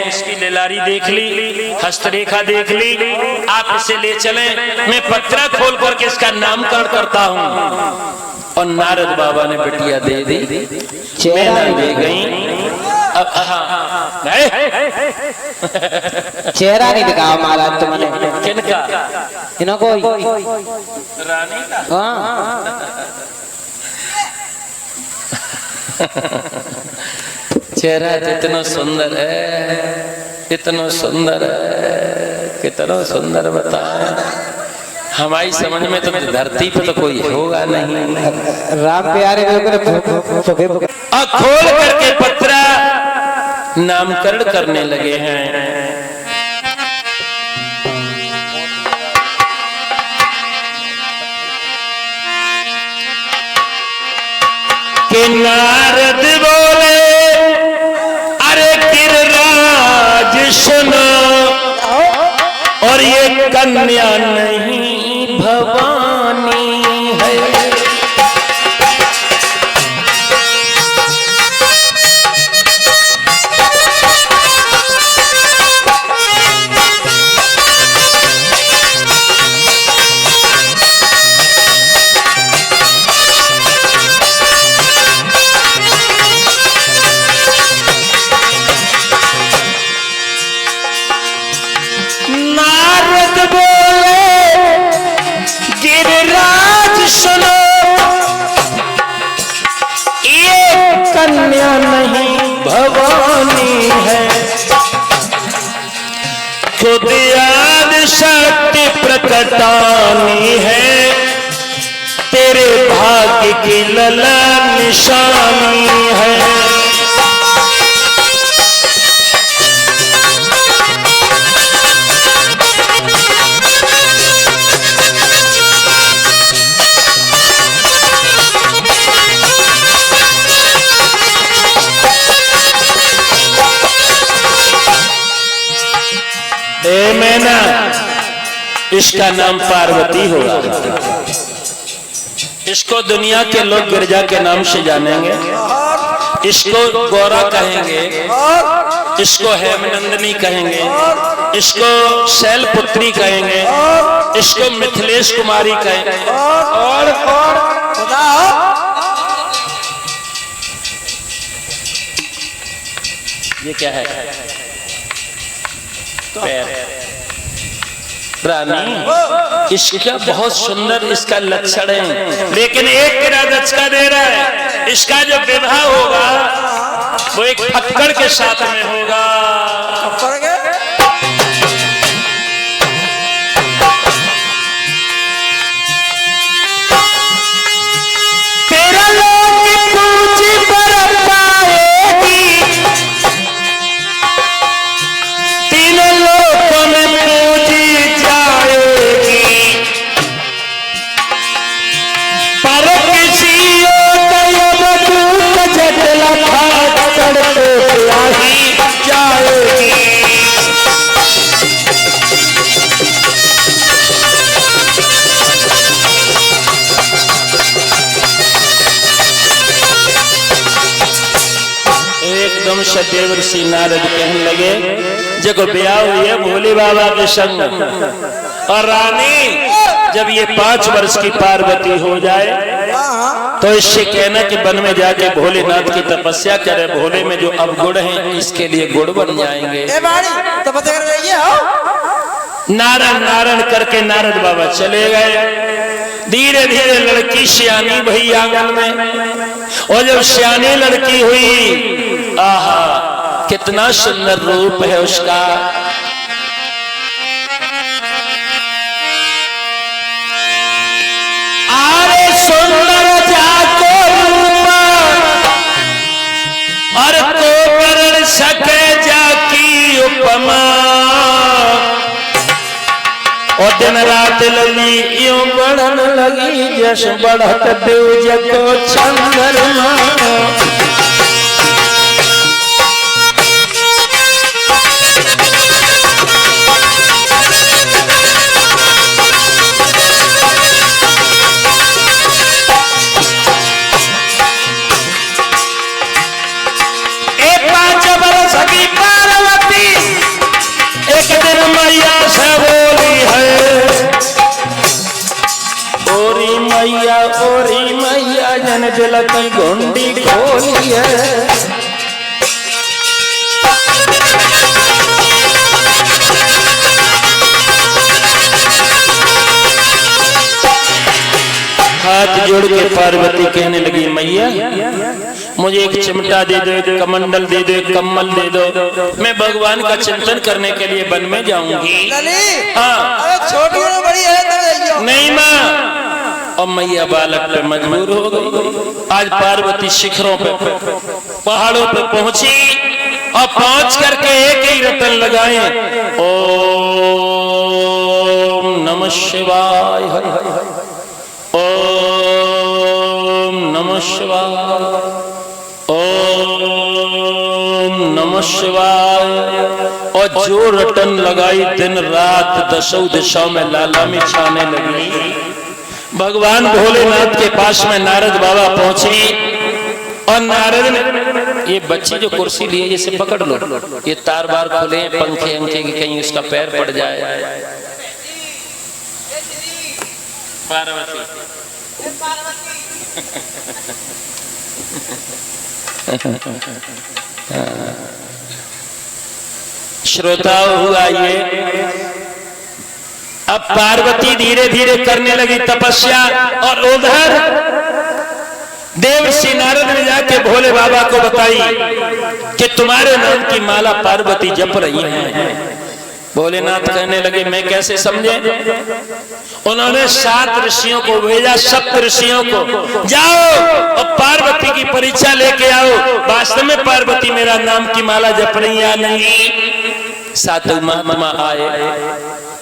इसकी लेलारी देख ली, हस्तरेखा देख ली, आप इसे ले चले, मैं पत्रा खोल करके इसका नामकरण करता हूँ। और नारद बाबा ने बिटिया दे दी, मैना ले गई। चेहरा नहीं दिखाओ महाराज तुमने। किनका? इनको रानी का। हाँ चेहरा इतना सुंदर है, इतना सुंदर है, कितना सुंदर बताए। हमारी समझ में तो धरती पे तो कोई होगा नहीं। राम प्यारे खोल करके पत्रा नामकरण करने लगे हैं। कि नारद बोले अरे गिरिराज सुनो, और ये कन्या नहीं भवानी है। कन्या नहीं भवानी है, खुद आदि शक्ति प्रकटानी है, तेरे भाग्य की लला निशानी है। मैना, इसका नाम पार्वती होगा। इसको दुनिया के लोग गिरजा के नाम से जानेंगे, इसको गौरा कहेंगे, इसको हेमनंदिनी कहेंगे, इसको शैलपुत्री कहेंगे, इसको मिथिलेश कुमारी कहेंगे। और ये क्या है? रानी, इसका बहुत सुंदर इसका लक्षण है, लेकिन एक किरागज का दे रहा है। इसका जो विवाह होगा वो एक फक्कड़ के साथ में होगा। तेरा लोग पूजी पर पाएगी, तीनों लोगों में पूजी जाएगी, पर किसी जटला करते ही जाएगी। एकदम सदेव ऋषि नारद कहने लगे, जब ब्याह हुई है भोले बाबा के संग, और रानी जब ये 5 वर्ष की पार्वती हो जाए तो इससे कहना कि वन में जाके भोलेनाथ की तपस्या करे, भोले में जो अवगुण हैं इसके लिए गुण बन जाएंगे। नारायण नारायण करके नारद बाबा चले गए। धीरे धीरे लड़की सियानी भई आंगन में, और जब सियानी लड़की हुई, आहा कितना सुंदर रूप है उसका। आरे सुंदर जाको रूप और को करण सके जाकी उपमा, और दिन रात लगी यूं बढ़न लगी जस बढ़त देव को चंद्रमा। ए 5 वर्ष की पार्वती जल की घुंडी खोली है। हाथ जोड़ के पार्वती कहने लगी, मैया मुझे एक चिमटा दे दो, एक कमंडल दे दो, एक कम्बल दे दो, मैं भगवान का चिंतन करने के लिए वन में जाऊंगी। हाँ छोटी है बड़ी है नहीं माँ। और मैया बालक पे मजबूर हो गई। आज पार्वती शिखरों पे पहाड़ों पे पहुंची और पहुंच करके एक ही रटन लगाए, ओम नमः शिवाय, ओम नमः शिवाय, ओम नमः शिवाय। और जो रटन लगाई दिन रात दसों दिशाओं में लाला में छाने लगी। भगवान भोलेनाथ के पास में नारद बाबा पहुंचे और नारद ने, ये बच्ची जो कुर्सी ली है इसे पकड़ लो, ये तार बार खुले पंखे अंखे की कहीं उसका पैर पड़ जाए। पार्वती श्रोताओ हुआ ये, अब पार्वती धीरे धीरे करने लगी तपस्या और उधर देवर्षि नारद ने जाके भोले बाबा को बताई कि तुम्हारे नाम की माला पार्वती जप रही है। भोलेनाथ कहने लगे मैं कैसे समझे? उन्होंने 7 ऋषियों को भेजा, 7 ऋषियों को, जाओ और पार्वती की परीक्षा लेके आओ, वास्तव में पार्वती मेरा नाम की माला जप रही है या नहीं। 7 महात्मा आए,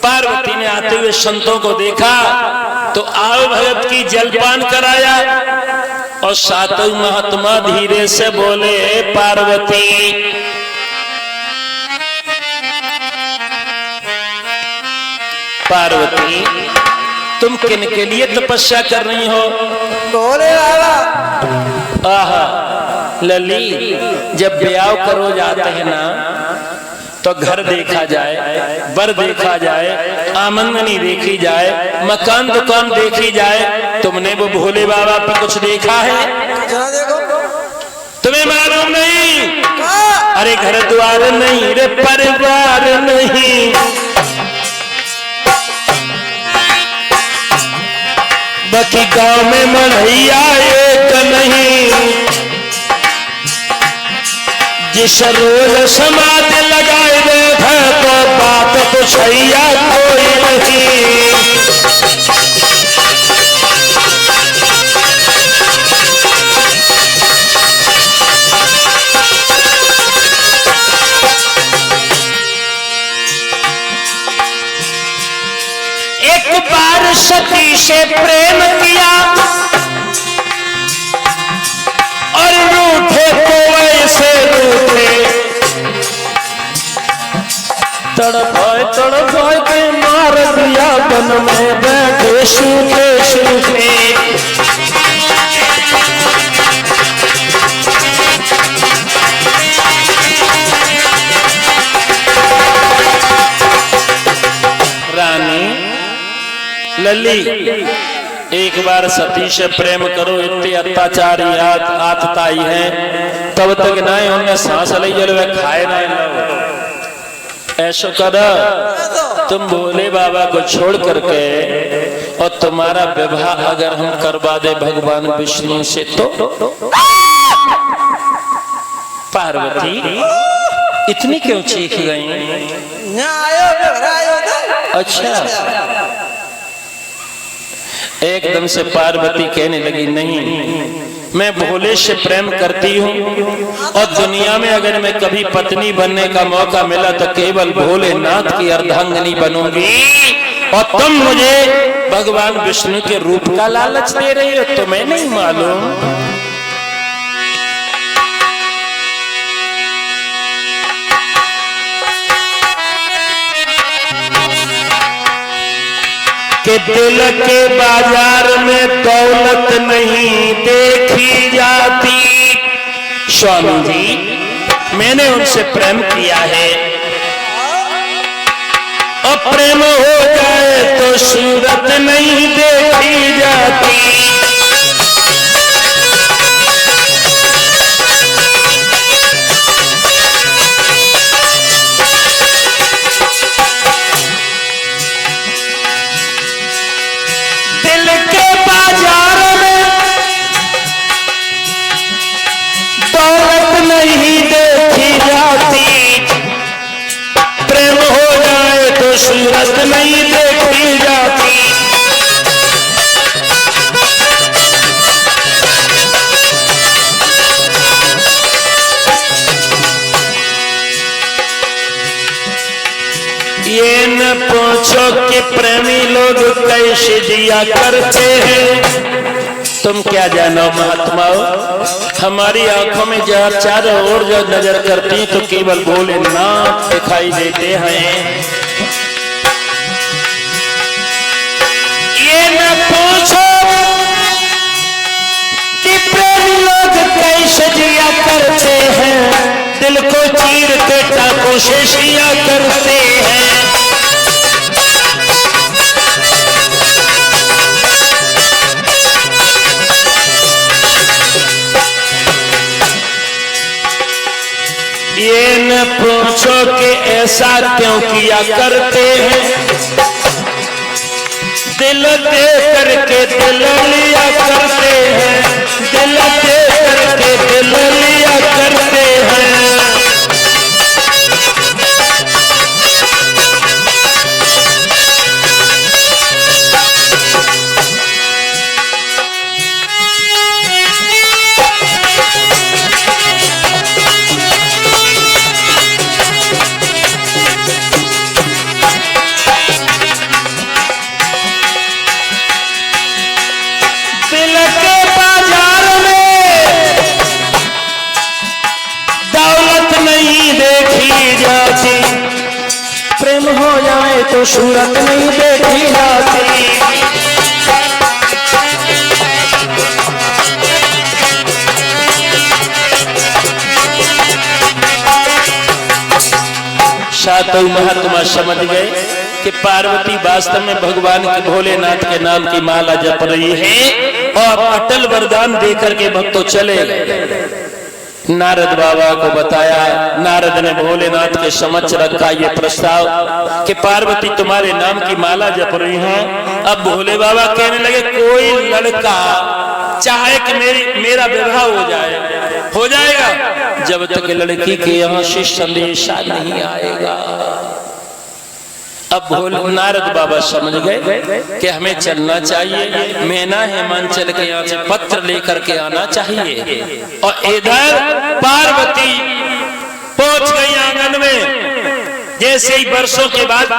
पार्वती ने आते हुए संतों को देखा तो आओ भगत की जलपान कराया और 7 महात्मा धीरे से बोले, पार्वती पार्वती तुम किन के लिए तपस्या कर रही हो? बोले बाबा आहा लली, जब ब्याह करो जाते हैं ना तो घर देखा जाए, बर देखा जाए, आमंगनी देखी जाए, मकान दुकान देखी जाए। तुमने वो भोले बाबा पे कुछ देखा है? देखो तुम्हें मालूम नहीं? अरे घर द्वार नहीं रे परिवार नहीं, बाकी गांव में मढ़ैया एक नहीं, जिस रोज समाज लगाए दे तो बात पूछैया कोई नहीं। एक बार सती से प्रेम किया और रूठे तो ऐसे रूठे, तड़पाए के मार दिया बन में बैठे सूखे सूखे। रानी लली, एक बार सती से प्रेम करो, इतने अत्याचारी आतताई है, तब तक ना उनने सांस ले जल खाए ना। ऐसा कर तुम भोले बाबा को छोड़ करके और तुम्हारा विवाह अगर हम करवा दे भगवान विष्णु से तो। पार्वती इतनी क्यों चीख गई? अच्छा, एकदम से पार्वती कहने लगी, नहीं मैं भोले से प्रेम करती हूँ और दुनिया में अगर मैं कभी पत्नी बनने का मौका मिला तो केवल भोलेनाथ की अर्धांगिनी बनूंगी, और तुम मुझे भगवान विष्णु के रूप का लालच दे रही हो, तुम्हें नहीं मालूम? कि दिल के बाजार में दौलत नहीं देखी जाती। स्वामी जी, मैंने उनसे प्रेम किया है और प्रेम हो जाए तो सूरत नहीं देखी जाती। ये न पूछो कि प्रेमी लोग कैसे जिया करते हैं। तुम क्या जानो महात्माओं, हमारी आंखों में जब चारों ओर जब नजर करती तो केवल भोलेनाथ दिखाई देते हैं। ये न पूछो कि प्रेमी लोग कैसे जिया करते हैं, दिल को चीर के टाकों से जिया करते हैं। ये न पूछो कि ऐसा क्यों किया करते हैं, दिल दे करके दिल लिया करते हैं, दिल दे करके दिल लिया करते हैं। प्रेम हो जाए तो सूरत नहीं देखी जाती। सातों महात्मा समझ गए कि पार्वती वास्तव में भगवान के भोलेनाथ के नाम की माला जप रही है और अटल वरदान देकर के भक्तों चले गए। नारद बाबा को बताया, नारद ने भोलेनाथ के समक्ष रखा ये प्रस्ताव कि पार्वती तुम्हारे नाम की माला जप रही हैं। अब भोले बाबा कहने लगे कोई लड़का चाहे कि मेरा विवाह हो जाएगा जब तक लड़की के यहाँ से संदेशा नहीं आएगा। अब नारद बाबा समझ गए कि हमें चलना चाहिए, मैना हिमांचल के यहाँ से पत्र लेकर के आना चाहिए। और इधर पार्वती पहुंच गई आंगन में। जैसे ही वर्षों के बाद